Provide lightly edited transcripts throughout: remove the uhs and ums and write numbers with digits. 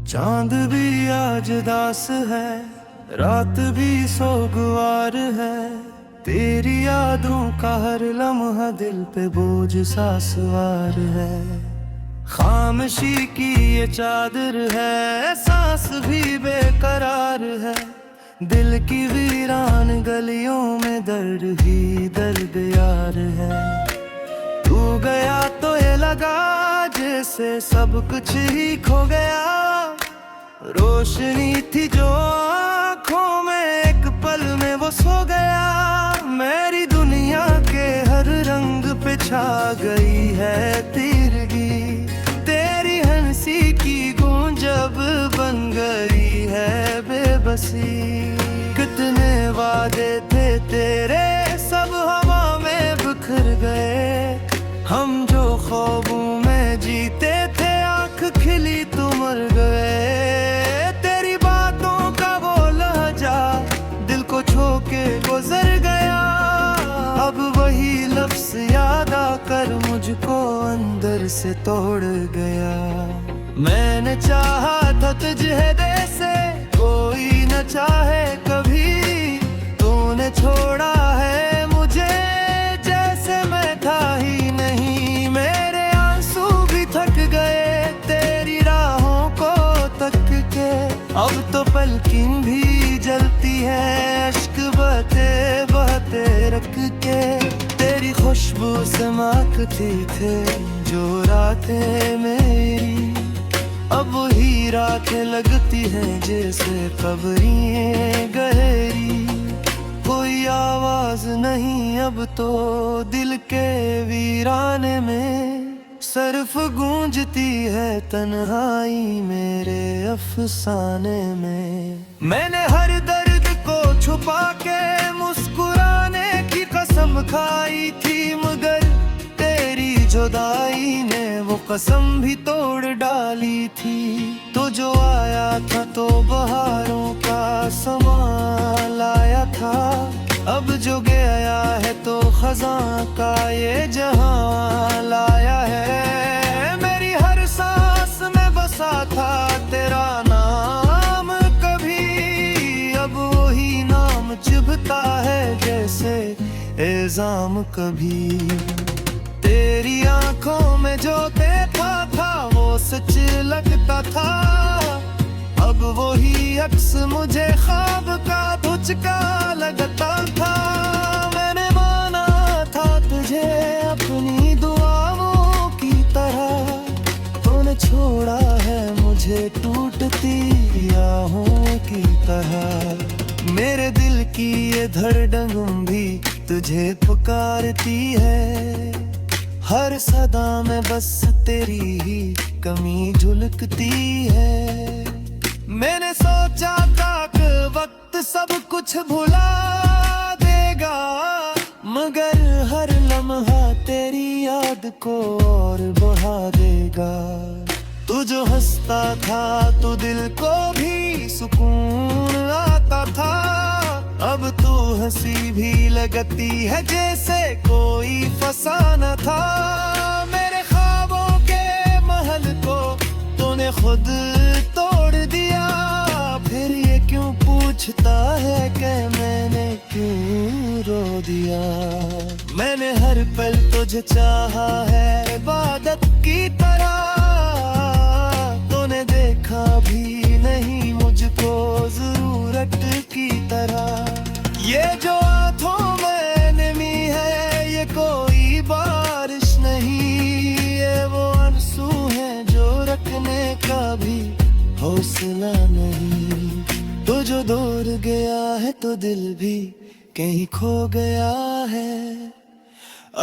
चांद भी आज दास है, रात भी सोगवार है। तेरी यादों का हर लम्हा दिल पे बोझ सा सवार है। खामोशी की ये चादर है, सांस भी बेकरार है। दिल की वीरान गलियों में दर्द ही दर्द यार है। तू गया तो ये लगा जैसे सब कुछ ही खो गया। रोशनी थी जो आँखों में, एक पल में वो सो गया। मेरी दुनिया के हर रंग पे छा गई है तिरगी। तेरी हंसी की गूंज अब बन गई है बेबसी। कितने वादे थे तेरे, सब हवा में बिखर गए। हम जो ख्वाबों में जीते थे, आँख खिली तो मर गए। तेरी बातों का वो लहजा दिल को छू के गुजर गया। अब वही लफ्ज़ याद आकर मुझको अंदर से तोड़ गया। मैंने चाहा था तुझे जैसे कोई न चाहे कभी। तूने छोड़ा है मुझे जैसे मैं था ही नहीं। मेरे आंसू भी थक गए तेरी राहों को तक के। अब तो पलकिन भी जलती है अश्क बहते बहते रख के। तेरी खुशबू से महकती थे जो रातें मेरी। अब वही रातें लगती हैं जैसे कब्रें गहरी। कोई आवाज नहीं अब तो दिल के वीराने में। सिर्फ गूंजती है तन्हाई मेरे अफसाने में। मैंने हर दर्द को छुपा के मुस्कुराने की कसम खाई थी, मगर तेरी जुदाई ने वो कसम भी तोड़ डाली थी। तो जो आया था तो बहारों का समा लाया था। अब जो गया है तो खजां का ये जहां लाया है। मेरी हर सांस में बसा था तेरा नाम कभी। अब वही नाम चुभता है जैसे इल्जाम कभी। तेरी आंखों में जो देखा था वो सच लगता था। अब वही अक्स मुझे ख्वाब का तुझका लगता था। मैंने माना था तुझे अपनी दुआओं की तरह। तूने छोड़ा है मुझे टूटती आहों की तरह। मेरे दिल की ये धड़कन भी तुझे पुकारती है। हर सदा में बस तेरी ही कमी झलकती है। मैंने सोचा था कि वक्त सब कुछ भुला देगा, मगर हर लम्हा तेरी याद को और बढ़ा देगा। तू जो हंसता था तो दिल को भी सुकून आता था। अब तू हंसी भी लगती है जैसे कोई फसाना था। मेरे ख्वाबों के महल को तूने खुद तोड़ दिया। फिर ये क्यों पूछता है कि मैंने क्यों रो दिया। मैंने हर पल तुझे चाहा है इबादत की तरह। तूने देखा भी नहीं मुझको जरूरत की तरह। ये जो आंखों में नमी है ये कोई बारिश नहीं। ये वो आंसू है जो रखने का भी हौसला नहीं। तो जो दूर गया है तो दिल भी कहीं खो गया है।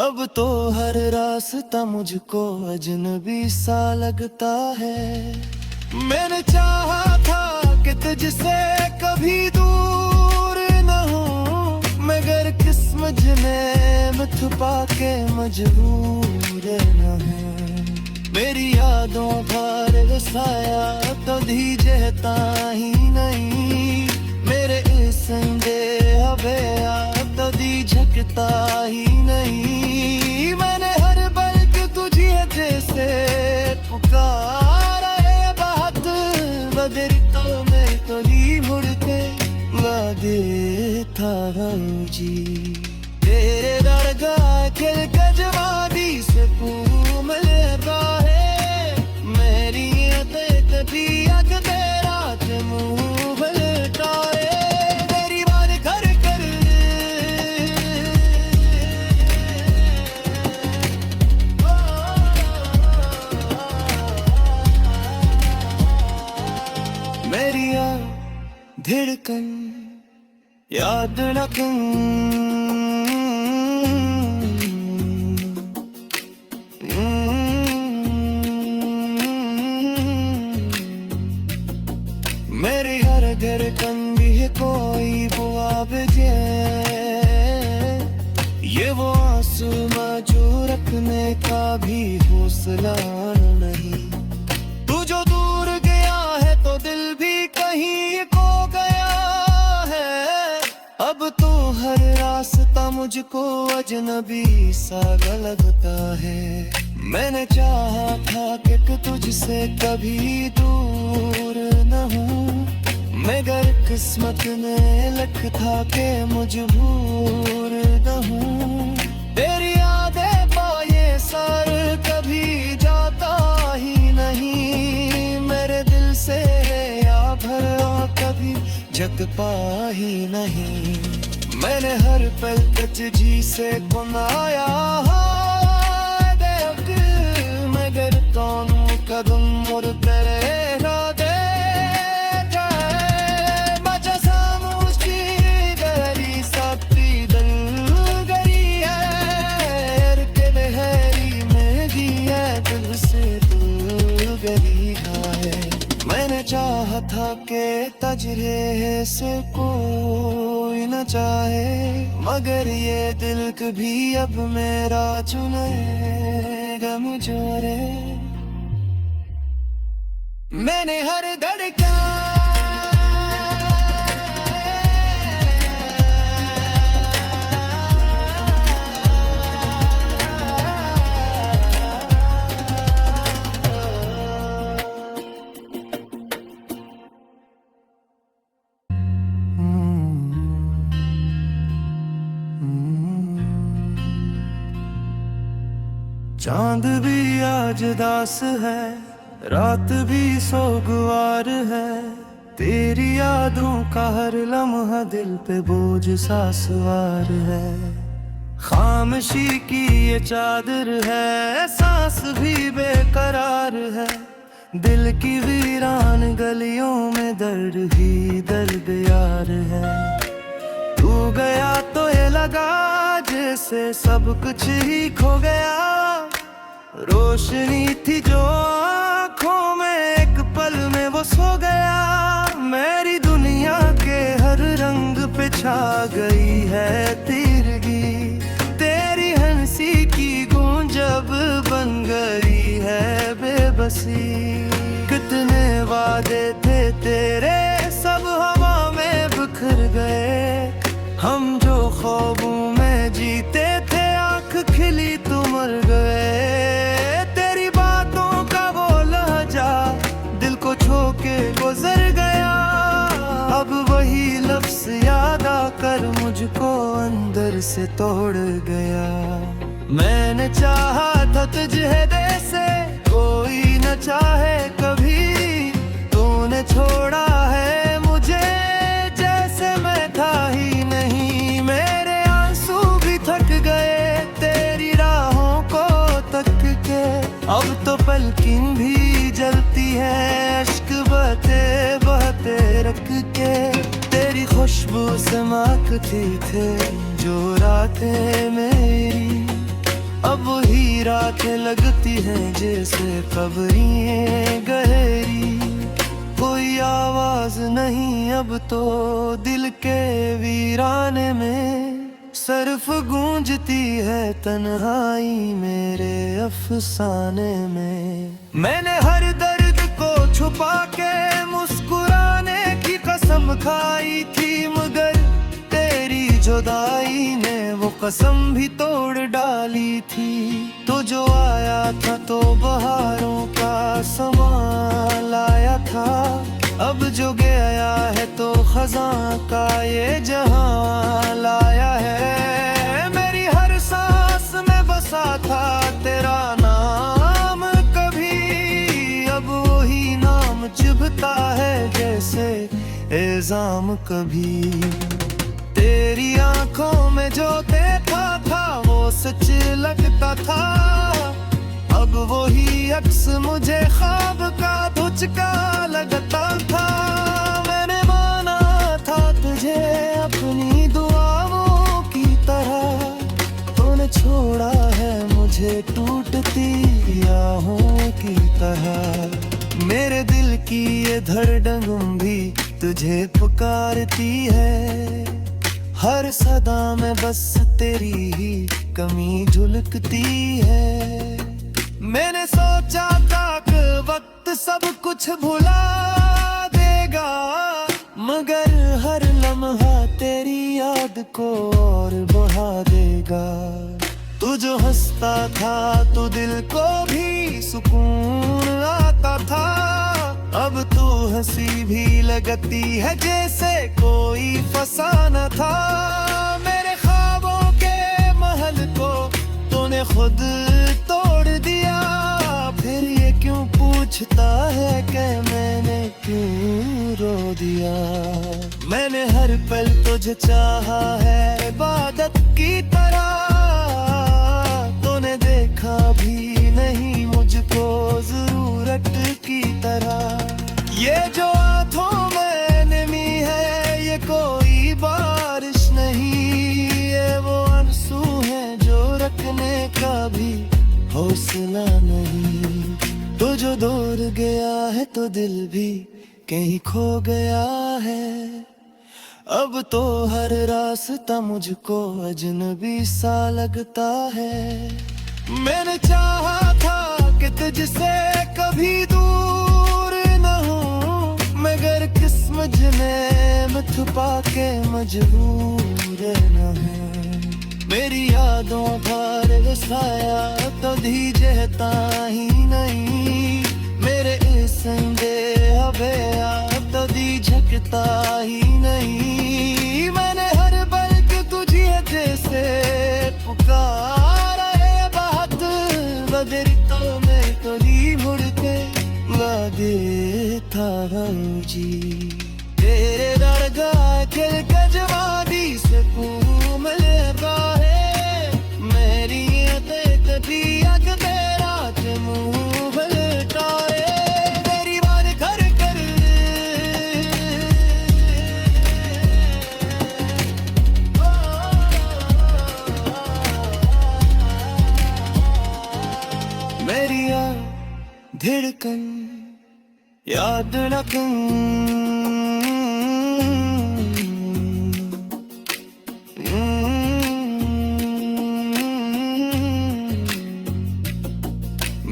अब तो हर रास्ता मुझको अजनबी सा लगता है। मैंने चाहा था कि तुझसे कभी दूर न हूँ, मगर किस्मत ने मैं छुपा के मजबूर न है। मेरी यादों पर साया तो दीजता ही नहीं। मेरे संदे हवे तो दीझकता ही नहीं। मैंने हर पल तुझे जैसे पुकारा है बात तो मैं तो ही मुड़ के वादे था हम जी। तेरे दरगाह खिल के जवानी से फूल है मेरी कभी अग तेरा मुँह लटाए मेरी बात कर कर मेरी धड़कन याद रखूं मेरी हर धड़कन भी है कोई बुआ बजे ये वो आंसू जो रखने का भी हौसला नहीं। तू जो दूर गया है तो दिल भी कहीं खो गया है। अब तो हर रास्ता मुझको अजनबी सा लगता है। मैंने चाहा था कि तुझसे कभी दूर न हूँ मगर किस्मत ने लिखा के मजबूर न हूँ। तेरी यादें पाए सर कभी जाता ही नहीं मेरे दिल से या भरा कभी जग पा ही नहीं। मैंने हर पल जी से गुनाया मगर कौन कदम और तेरा दे मजा सामुची गहरी सपी दल गरी है के बहरी में भी है दिल से दिल गरी है। मैंने चाहा था कि तजरे से कोई न चाहे मगर ये दिल कभी अब मेरा चुनेगा मुझे रे। मैंने हर धड़कन चांद भी आज दास है रात भी सोगवार है। तेरी यादों का हर लम्हा दिल पे बोझ सा सवार है। खामोशी की ये चादर है सांस भी बेकरार है। दिल की वीरान गलियों में दर्द ही दर्द यार है। तू गया तो ये लगा जैसे सब कुछ ही खो गया। रोशनी थी जो आँखों में एक पल में वो सो गया। मेरी दुनिया के हर रंग पे छा गई है तिरगी। तेरी हंसी की गूंज अब बन गई है बेबसी। कितने वादे थे तेरे सब हवा में बिखर गए। हम जो ख्वाबों में जीते थे आँख खिली तो मर गए। तेरी बातों का वो लहजा दिल को छू के गुजर गया। अब वही लफ्ज़ याद आकर मुझको अंदर से तोड़ गया। मैंने चाहा था तुझे दे से कोई न चाहे कभी। तूने छोड़ा है मुझे जैसे मैं था ही नहीं। मेरे आंसू भी थक गए तेरी राहों को तक के। अब तो पलकिन भी जलती है अश्क बहते बहते रख के। तेरी खुशबू से महकती थे जो रातें मेरी। अब ही रातें लगती हैं जैसे कब्रें गहरी। कोई आवाज नहीं अब तो दिल के वीराने में। सिर्फ गूंजती है तन्हाई मेरे अफसाने में। मैंने हर दर्द को छुपा के मुस्कुराने की कसम खाई थी मगर तेरी जुदाई ने वो कसम भी तोड़ डाली थी। तो जो आया था तो बहारों का समा लाया था। खजां का ये जहां लाया है। मेरी हर सांस में बसा था तेरा नाम कभी, अब वही नाम चुभता है जैसे इल्जाम कभी। तेरी आंखों में जो देखा था वो सच लगता था, अब वही अक्स मुझे ख्वाब का धुचका लगता था। मैंने माना था तुझे अपनी दुआओं की तरह, तूने छोड़ा है मुझे टूटती आहों की तरह। मेरे दिल की ये धड़कन भी तुझे पुकारती है, हर सदा में बस तेरी ही कमी झलकती है। मैंने सोचा था कि वक्त सब कुछ भुला देगा, मगर हर लम्हा तेरी याद को और बढ़ा देगा। तू जो हंसता था तो दिल को भी सुकून आता था, अब तू हंसी भी लगती है जैसे कोई फसाना था। मेरे ख्वाबों के महल को तूने खुद तोड़ दिया, फिर ये क्यों पूछता है कि मैंने क्यों रो दिया। मैंने हर पल तुझे चाहा है इबादत की तरह, तूने देखा भी नहीं मुझको जरूरत की तरह। ये जो आंखों में नमी है ये कोई बारिश नहीं, ये वो आंसू है जो रखने का भी हौसला नहीं। तो जो दूर गया है तो दिल भी कहीं खो गया है, अब तो हर रास्ता मुझको अजनबी सा लगता है। मैंने चाहा था कि तुझसे कभी दूर न हूँ, मगर किस्मत ने मत पाके मजबूर न है। मेरी यादों पर साया तो दीजता ही नहीं, मेरे इस संदेह हवेया तो दीझकता ही नहीं। मैंने हर पल तुझे जैसे पुकारा है बात, बदर तो मैं कभी मुड़ के लगे था जी। तेरे दरगाह खिल कर जवानी से घूम लेता है, मेरी कभी अग मेरा मुँह लटा है। मेरी बात कर कर मेरी धड़कन याद रखूं,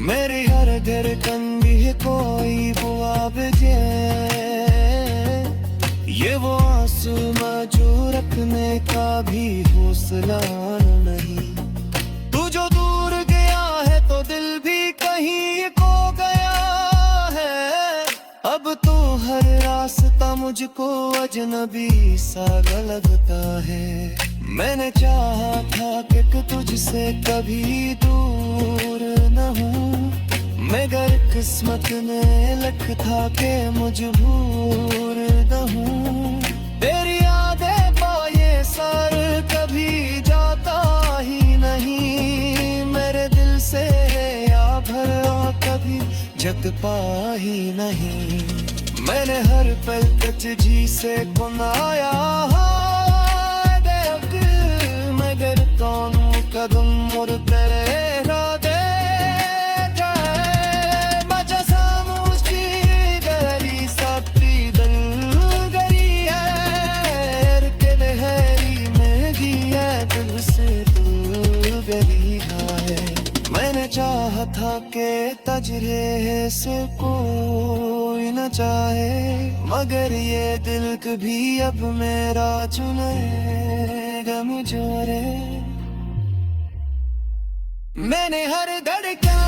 मेरी हर धड़कन भी कोई बुआ बजे, ये वो आंसू जो रखने का भी हौसला नहीं। तू जो दूर गया है तो दिल भी कहीं खो गया है, अब तो हर रास्ता मुझको अजनबी सा लगता है। मैंने चाहा था कि तुझसे कभी दूर न हूँ, मगर किस्मत ने लिखा के मजबूर न हूँ। तेरी यादें पाए सर कभी जाता ही नहीं, मेरे दिल से या भरा कभी जग पा ही नहीं। मैंने हर पल तुझी से गुनाया मगर कौन कदम मुड़ तेरे दे जाए। बचा सामोशी गली सपी दिल गरी है के लहरी में गिया दिल से तू गरी है। मैंने चाहा था के तजरे से कोई न चाहे, मगर ये दिल कभी अब मेरा चुनेगा मुझे। मैंने हर धड़कन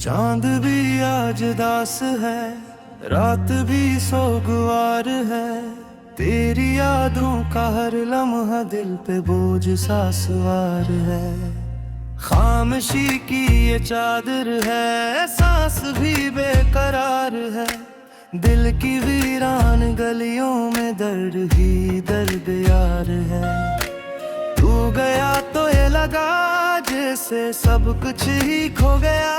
चांद भी आज दास है, रात भी सोगवार है। तेरी यादों का हर लम्हा दिल पे बोझ सा सवार है। खामोशी की ये चादर है, सांस भी बेकरार है। दिल की वीरान गलियों में दर्द ही दर्द यार है। तू गया तो ये लगा जैसे सब कुछ ही खो गया।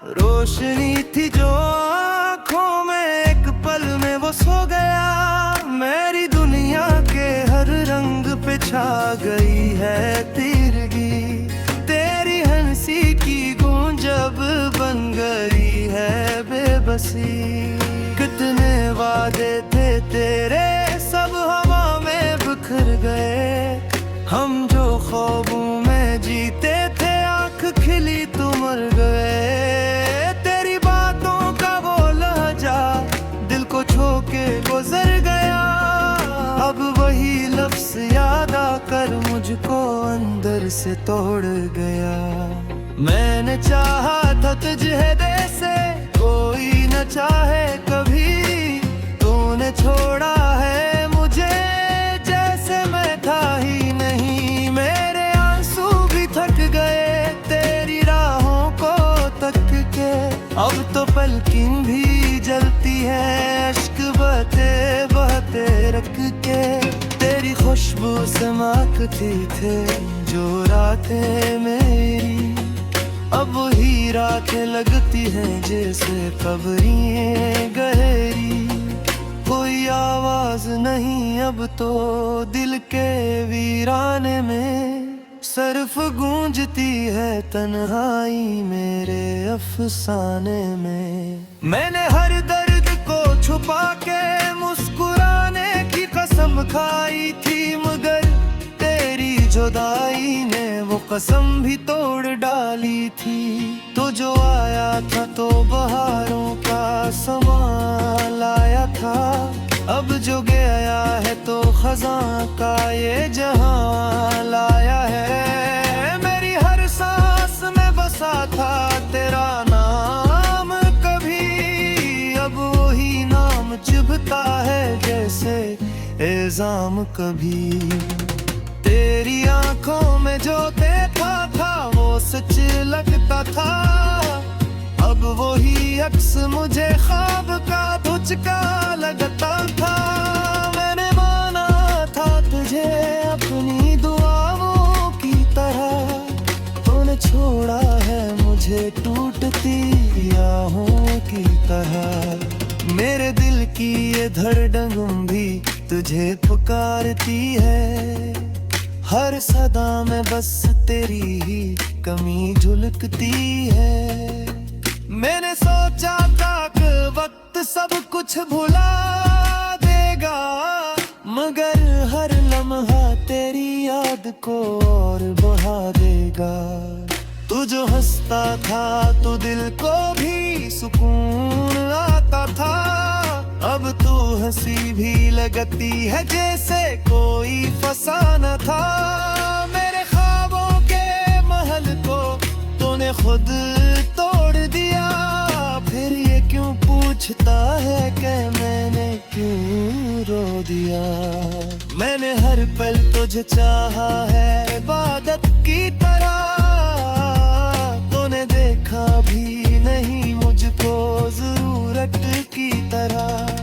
रोशनी थी जो आँखों में, एक पल में वो सो गया। मेरी दुनिया के हर रंग पे छा गई है तिरगी। तेरी हंसी की गूंज अब बन गई है बेबसी। कितने वादे थे तेरे, सब हवा में बिखर गए। हम जो ख्वाबों में जीते थे, आँख खिली तो मर गए। तेरी बातों का वो लहजा दिल को छू के गुजर गया। अब वही लफ्ज़ याद आकर मुझको अंदर से तोड़ गया। मैंने चाहा था तुझे जैसे कोई न चाहे कभी। तूने छोड़ा है मुझे जैसे मैं था ही नहीं। मेरे आंसू भी थक गए तेरी राहों को तक के। अब तो पलकिन भी जलती है अश्क बहते बहते रख के। तेरी खुशबू से महकती थे जो रातें मेरी। अब वही रातें लगती हैं जैसे कब्रें गहरी। कोई आवाज नहीं अब तो दिल के वीराने में। सिर्फ गूंजती है तन्हाई मेरे अफसाने में। मैंने हर दर्द को छुपा के मुस्कुराने की कसम खाई थी, मगर तेरी जुदाई ने वो कसम भी तोड़ डाली थी। तो जो आया था तो बहारों का समा लाया था। अब जो गया है तो खजां का ये जहां लाया है। मेरी हर सांस में बसा था तेरा नाम कभी। अब वही नाम चुभता है जैसे इल्जाम कभी। तेरी आंखों में जो देखा था वो सच लगता था। अब वही अक्स मुझे ख्वाब का तुझका लगता था। मैंने माना था तुझे अपनी दुआओं की तरह। तूने छोड़ा है मुझे टूटती आहों की तरह। मेरे दिल की ये धड़कन भी तुझे पुकारती है। हर सदा में बस तेरी ही कमी झलकती है। मैंने सोचा था कि वक्त सब कुछ भुला देगा, मगर हर लम्हा तेरी याद को और बढ़ा देगा। तू जो हंसता था तो दिल को भी सुकून आता था। अब तू हंसी भी लगती है जैसे कोई फसाना था। मेरे ख्वाबों के महल को तूने खुद तोड़ दिया। फिर ये क्यों पूछता है कि मैंने क्यों रो दिया। मैंने हर पल तुझे चाहा है इबादत की तरह। तूने देखा भी नहीं मुझको जरूरत की तरह।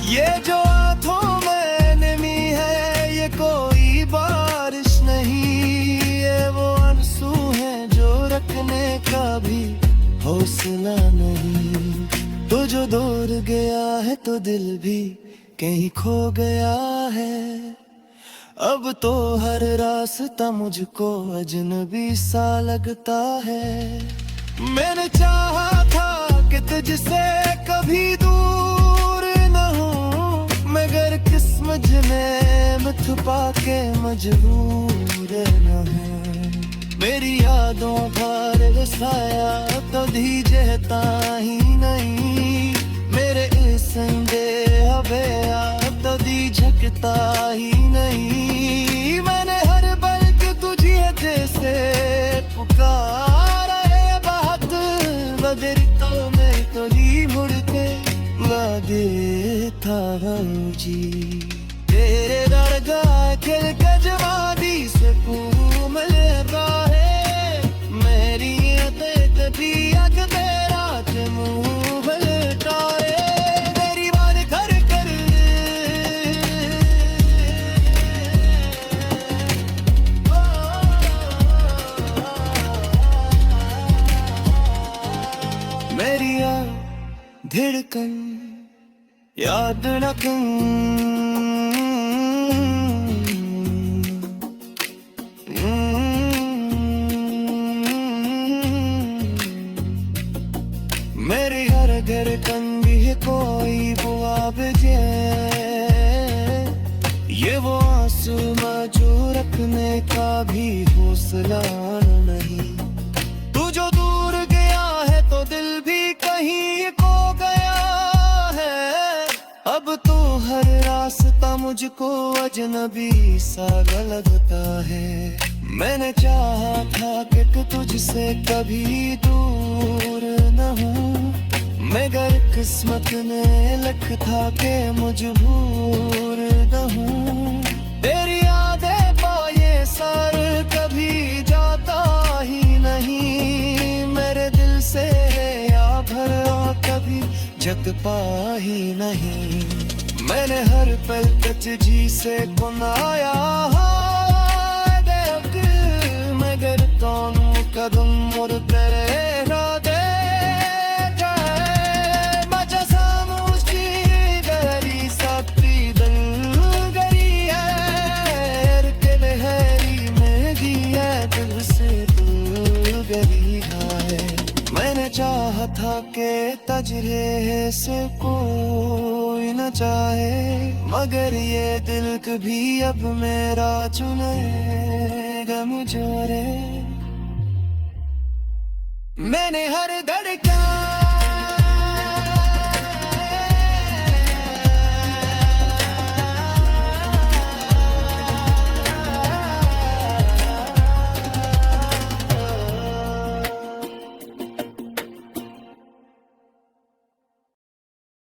ये जो आंखों में नमी है ये कोई बारिश नहीं। ये वो आंसू हैं जो रखने का भी हौसला नहीं। तो जो दूर गया है तो दिल भी कहीं खो गया है। अब तो हर रास्ता मुझको अजनबी सा लगता है। मैंने चाहा था कि तुझसे कभी दूर न हूँ, मगर किस्मत में छुपा के मजबूर न है। मेरी यादों पर साया तो दीजता ही नहीं। मेरे संगे हवे तो दी झकता ही नहीं। मैंने हर बल्कि तुझे जैसे पुकारा है, बात हूँ जी। तेरे दरगाह खिल के जवानी से फूल मिलता है, मेरी कभी अग तेरा मुँह मिलता है, मेरी बात कर कर मेरी धड़कन याद रखूं। मेरी हर धड़कन भी है कोई बुआ बजे, ये वो आंसू जो रखने का भी हौसला नहीं। तू जो दूर गया है तो दिल भी कहीं खो गया है, अब तो हर रास्ता मुझको अजनबी सा लगता है। मैंने चाहा था कि तुझसे कभी दूर न हूँ, मगर किस्मत ने लिखा के मजबूर न हूँ। तेरी यादें पाए सर कभी जाता ही नहीं, मेरे दिल से या भरा कभी जग पाही नहीं। मैंने हर पल तुझी से गुनाया मगर दोनों कदम और तेरे दे मजा सामूची गरी सपी दिल गरी है के लहरी में गिया दिल से दिल गरी है। मैंने चाहा था कि तजरे से कोई न चाहे, मगर ये दिल कभी अब मेरा चुनेगा मुझे रे। मैंने हर धड़कन